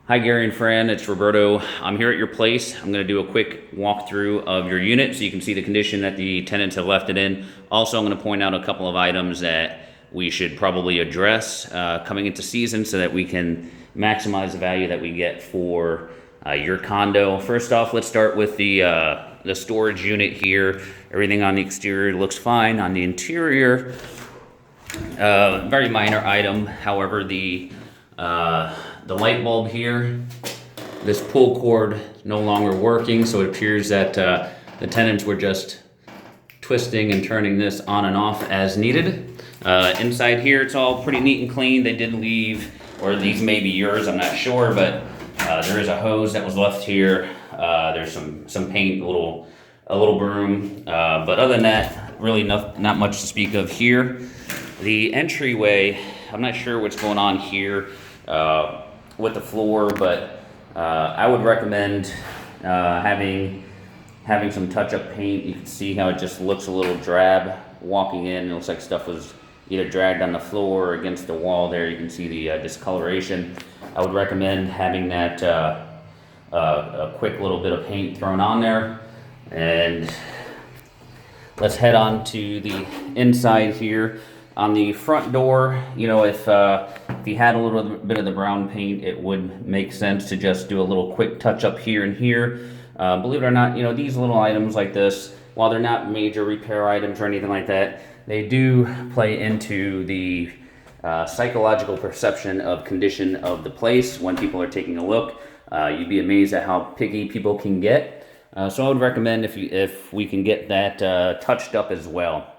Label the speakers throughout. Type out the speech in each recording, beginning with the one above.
Speaker 1: Hi Gary and Fran, it's Roberto. I'm here at your place. I'm going to do a quick walkthrough of your unit so you can see the condition that the tenants have left it in. Also, I'm going to point out a couple of items that we should probably address coming into season so that we can maximize the value that we get for your condo. First off, let's start with the storage unit here. Everything on the exterior looks fine. On the interior, very minor item. However, the light bulb here, this pull cord no longer working, so it appears that the tenants were just twisting and turning this on and off as needed. Inside here, it's all pretty neat and clean. They did leave, or these may be yours, I'm not sure, but there is a hose that was left here. There's some paint, a little broom, but other than that, really not much to speak of here. The entryway, I'm not sure what's going on here with the floor, but I would recommend having some touch-up paint. You can see how it just looks a little drab walking in. It looks like stuff was either dragged on the floor or against the wall there. You can see the discoloration. I would recommend having that a quick little bit of paint thrown on there. And let's head on to the inside here. On the front door, you know, if you had a little bit of the brown paint, it would make sense to just do a little quick touch up here and here. Believe it or not, you know, these little items like this, while they're not major repair items or anything like that, they do play into the psychological perception of condition of the place when people are taking a look. You'd be amazed at how picky people can get. So I would recommend if we can get that touched up as well.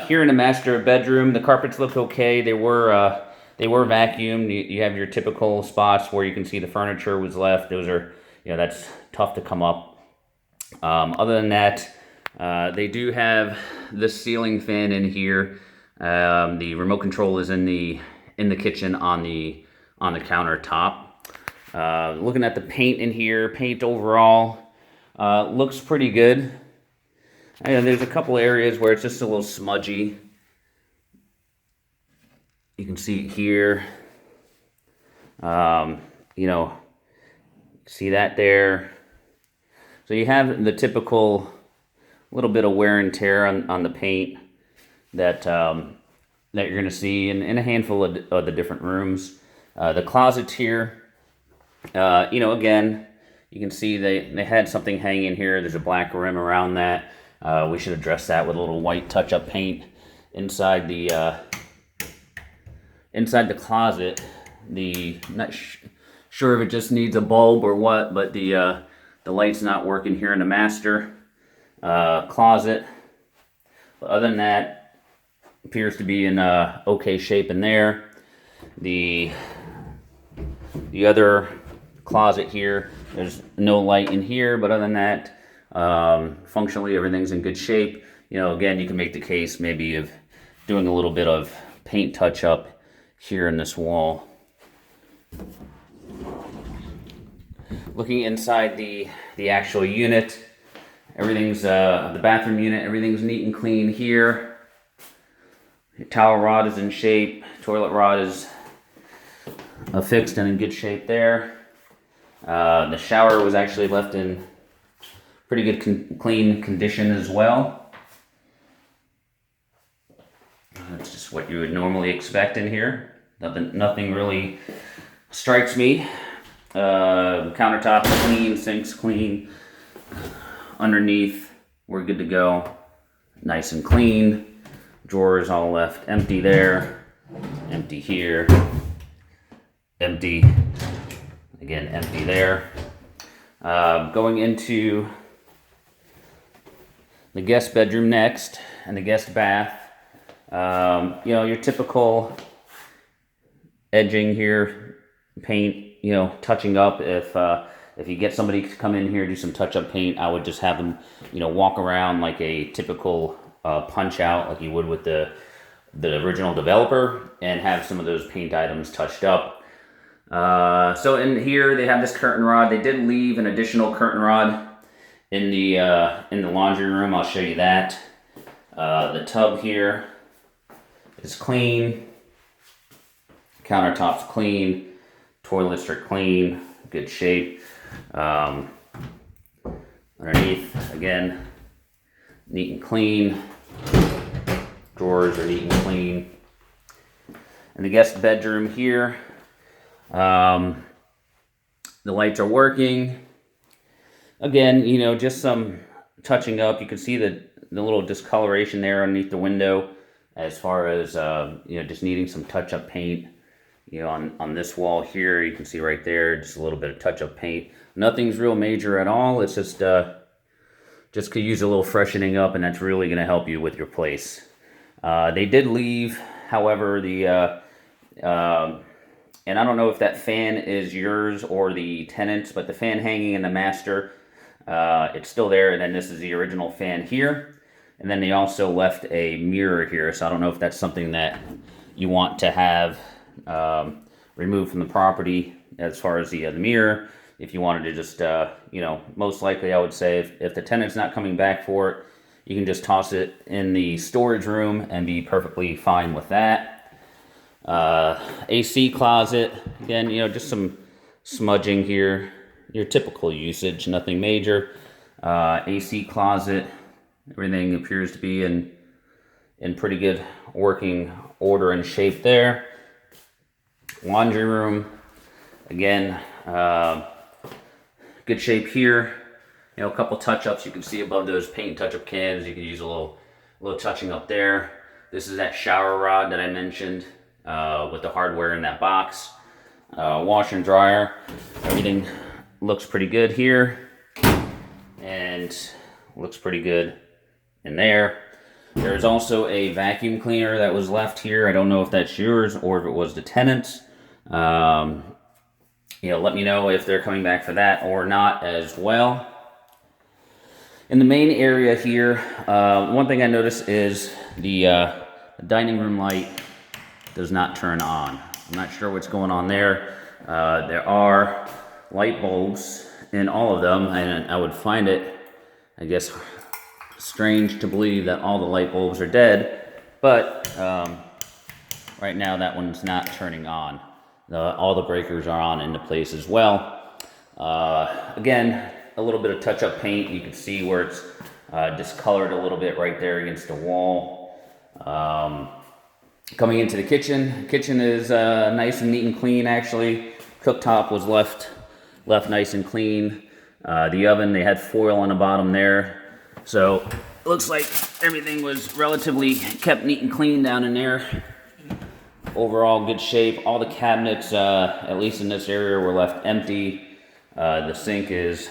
Speaker 1: Here in the master bedroom, the carpets look okay. They were vacuumed. You have your typical spots where you can see the furniture was left. Those are, you know, that's tough to come up. Other than that, they do have the ceiling fan in here. The remote control is in the kitchen on the countertop. Looking at the paint in here, paint overall looks pretty good. And there's a couple areas where it's just a little smudgy. You can see it here. You know, see that there. So you have the typical little bit of wear and tear on the paint that you're going to see in a handful of the different rooms. The closets here, you know, again, you can see they had something hanging here. There's a black rim around that. We should address that with a little white touch-up paint inside the closet. Not sure if it just needs a bulb or what, but the light's not working here in the master closet. But other than that, appears to be in okay shape in there. The other closet here, there's no light in here, but other than that, functionally everything's in good shape. You know, again, you can make the case maybe of doing a little bit of paint touch up here in this wall. Looking inside the actual unit, everything's the bathroom unit, everything's neat and clean here. The towel rod is in shape, toilet rod is fixed and in good shape there. The shower was actually left in pretty good clean condition as well. That's just what you would normally expect in here. Nothing really strikes me. Countertops clean, sinks clean. Underneath, we're good to go. Nice and clean. Drawers all left empty there. Empty here. Empty. Again, empty there. Going into the guest bedroom next, and the guest bath. You know, your typical edging here, paint, you know, touching up. If you get somebody to come in here do some touch-up paint, I would just have them, you know, walk around like a typical punch out, like you would with the original developer, and have some of those paint items touched up. So in here they have this curtain rod. They did leave an additional curtain rod in the laundry room. I'll show you that. The tub here is clean. Countertop's clean. Toilets are clean, good shape. Underneath, again, neat and clean. Drawers are neat and clean. In the guest bedroom here, the lights are working. Again, you know, just some touching up. You can see the little discoloration there underneath the window as far as, you know, just needing some touch-up paint. You know, on this wall here, you can see right there, just a little bit of touch-up paint. Nothing's real major at all. It's just could use a little freshening up, and that's really going to help you with your place. They did leave, however, and I don't know if that fan is yours or the tenant's, but the fan hanging in the master, it's still there, and then this is the original fan here. And then they also left a mirror here, so I don't know if that's something that you want to have removed from the property as far as the mirror. If you wanted to just, you know, most likely I would say if the tenant's not coming back for it, you can just toss it in the storage room and be perfectly fine with that. AC closet, again, you know, just some smudging here, your typical usage, nothing major. AC closet, everything appears to be in pretty good working order and shape there. Laundry room, again, good shape here. You know, a couple touch-ups you can see above those paint touch-up cans. You can use a little touching up there. This is that shower rod that I mentioned with the hardware in that box. Washer and dryer, everything looks pretty good here, and looks pretty good in there. There's also a vacuum cleaner that was left here. I don't know if that's yours or if it was the tenant's. You know, let me know if they're coming back for that or not as well. In the main area here, one thing I noticed is the dining room light does not turn on. I'm not sure what's going on there. There are light bulbs in all of them, and I would find it, I guess, strange to believe that all the light bulbs are dead, but right now that one's not turning on. All the breakers are on into place as well. Again, a little bit of touch-up paint. You can see where it's discolored a little bit right there against the wall. Coming into the kitchen. Kitchen is nice and neat and clean, actually. Cooktop was left nice and clean. The oven, they had foil on the bottom there. So, looks like everything was relatively kept neat and clean down in there. Overall, good shape. All the cabinets, at least in this area, were left empty. The sink is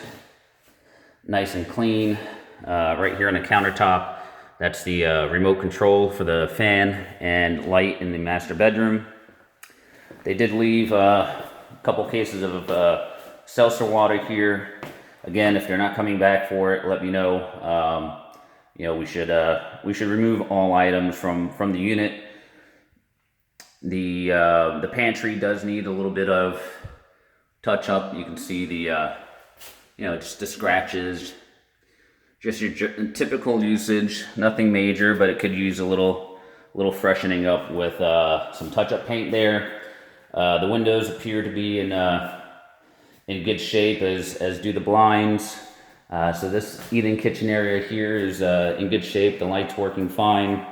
Speaker 1: nice and clean. Right here on the countertop, that's the remote control for the fan and light in the master bedroom. They did leave a couple cases of seltzer water here. Again, if they're not coming back for it, let me know. You know, we should remove all items from the unit. The pantry does need a little bit of touch up. You can see the you know, just the scratches, just your typical usage, nothing major, but it could use a little freshening up with some touch up paint there. The windows appear to be in good shape, as do the blinds. So this eating kitchen area here is in good shape. The light's working fine.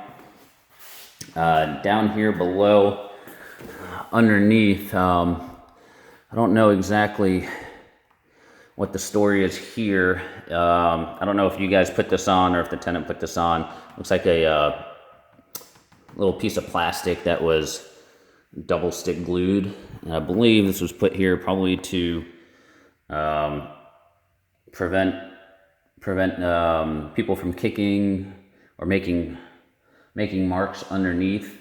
Speaker 1: Down here below, underneath, I don't know exactly what the story is here. I don't know if you guys put this on or if the tenant put this on. Looks like a little piece of plastic that was double stick glued. And I believe this was put here probably to prevent people from kicking or making marks underneath.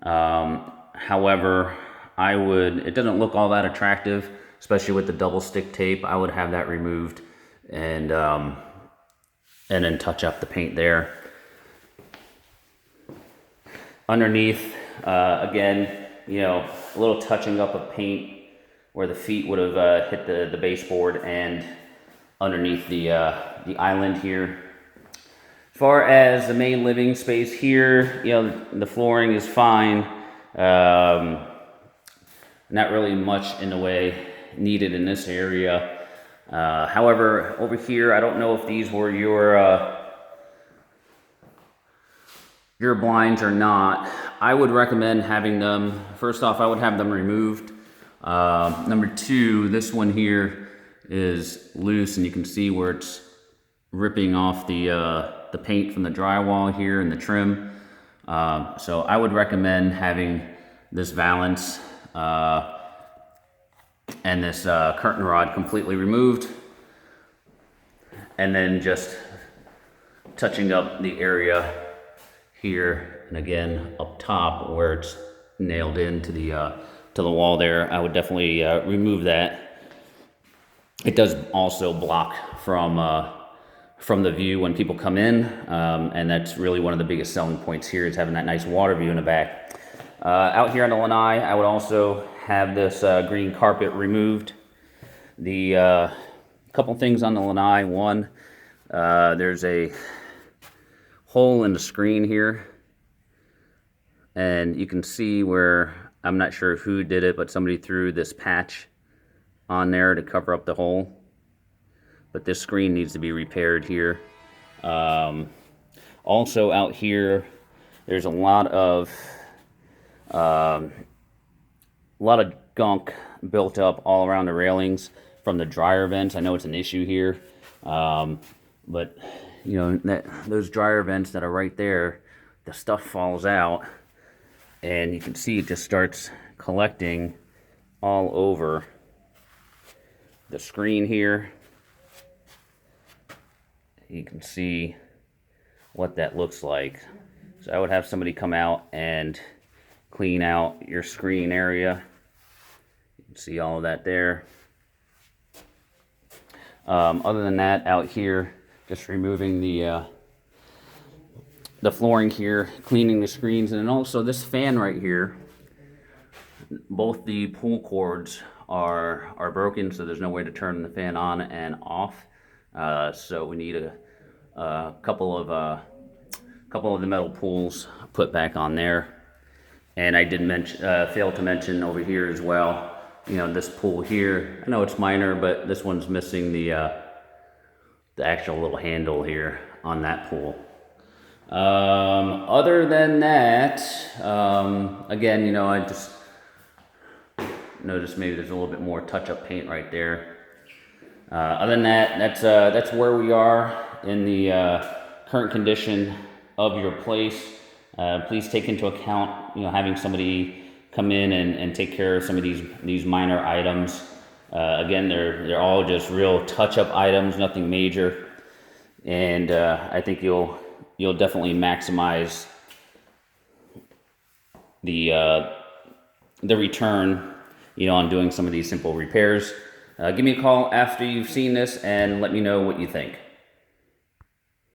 Speaker 1: However, it doesn't look all that attractive, especially with the double stick tape. I would have that removed and then touch up the paint there. Underneath, again, you know, a little touching up of paint where the feet would have hit the baseboard and underneath the island here. As far as the main living space here, you know, the flooring is fine. Not really much in the way needed in this area. However, over here, I don't know if these were your blinds or not. I would recommend having them, first off, I would have them removed. Number two, this one here is loose, and you can see where it's ripping off the paint from the drywall here and the trim. So I would recommend having this valance and this curtain rod completely removed, and then just touching up the area here and again up top where it's nailed into the wall there. I would definitely remove that. It does also block from the view when people come in, and that's really one of the biggest selling points here, is having that nice water view in the back. Out here on the lanai, I would also have this green carpet removed. The couple things on the lanai. One, there's a hole in the screen here, and you can see where, I'm not sure who did it, but somebody threw this patch on there to cover up the hole. But this screen needs to be repaired here. Also out here, there's a lot of gunk built up all around the railings from the dryer vents. I know it's an issue here, but you know, those dryer vents that are right there, the stuff falls out, and you can see it just starts collecting all over the screen here. You can see what that looks like. So I would have somebody come out and clean out your screen area. You can see all of that there. Other than that, out here, just removing the flooring here, cleaning the screens, and then also this fan right here. Both the pull cords are broken, so there's no way to turn the fan on and off. So we need a couple of the metal pulls put back on there. And I did fail to mention over here as well, you know, this pull here. I know it's minor, but this one's missing the actual little handle here on that pull. Other than that, again, you know, I just noticed maybe there's a little bit more touch-up paint right there. Other than that, that's where we are in the current condition of your place. Please take into account, you know, having somebody come in and take care of some of these minor items. Again, they're all just real touch-up items, nothing major, and I think you'll definitely maximize the return, you know, on doing some of these simple repairs. Give me a call after you've seen this and let me know what you think.